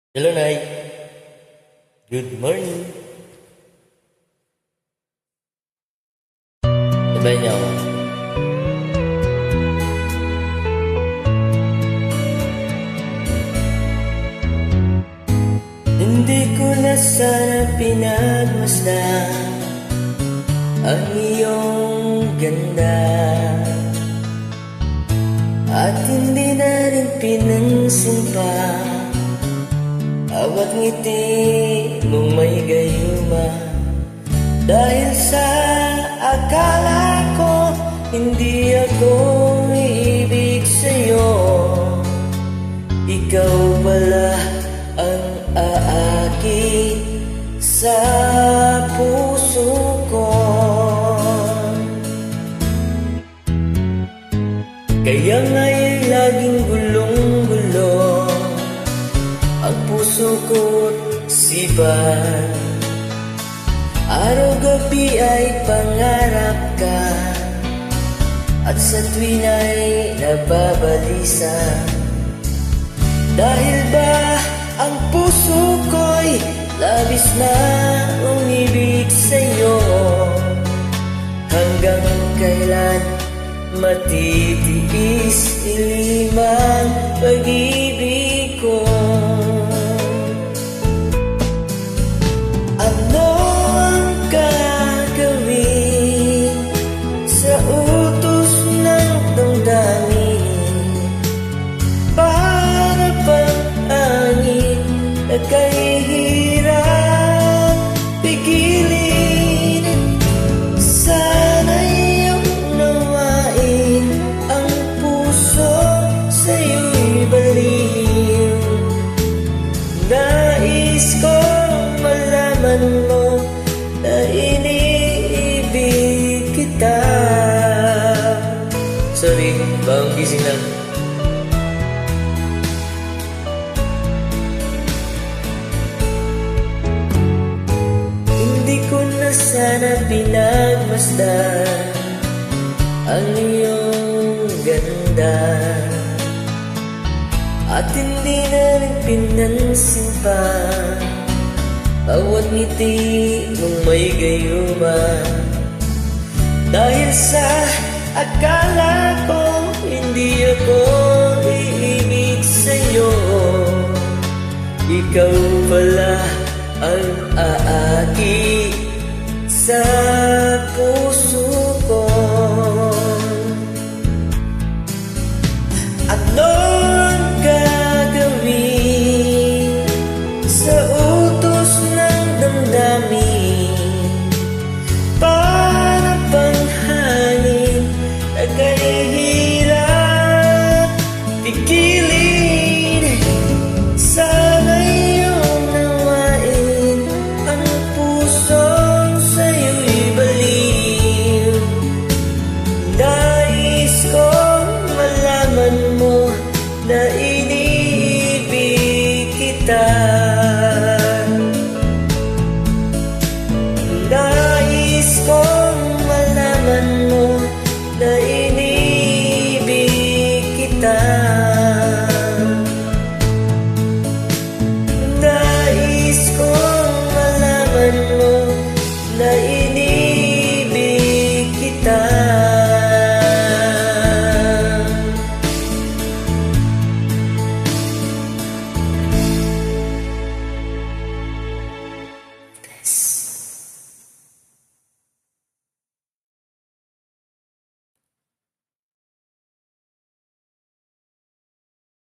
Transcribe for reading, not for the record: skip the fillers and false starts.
Hello, Nay. Good morning. Sabay niyo ako. Hindi ko na sana pinagmasdan ang iyong ganda, at hindi na rin pinansin pa bawat ngiti mong may gayuma. Dahil sa akala ko hindi ako iibig sa'yo, ikaw pala ang aaki sa puso ko. Kaya nga'y laging gulong-gulo ang puso ko't sibat. Araw-gabi ay pangarap ka, at sa tuwin ay nababalisa. Dahil ba ang puso ko'y labis na umibig sa'yo? Hanggang kailan matitiis ilimang pag-ibig ko? Ano ang gagawin sa utos ng damdamin? Para bang angin na kahihirap pigilin? Sana'y unawain ang puso sa'yo'y baliw. Nais ko malaman mo na iniibig kita. Sorry, bang gising lang. Hindi ko na sana pinagmasdan ang iyong ganda, at hindi na rin pinansin pa bawat ngiti mong may gayuma. Dahil sa akala ko hindi ako iibig sa'yo, ikaw pala ang aaki sa puso ko. Ano ang gagawin sa utos ng damdamin? Para bang hangin na kahihirap pigilin? Sana'y unawain ang pusong sa'yo'y baliw. Nais kong malaman mo na iniibig kita.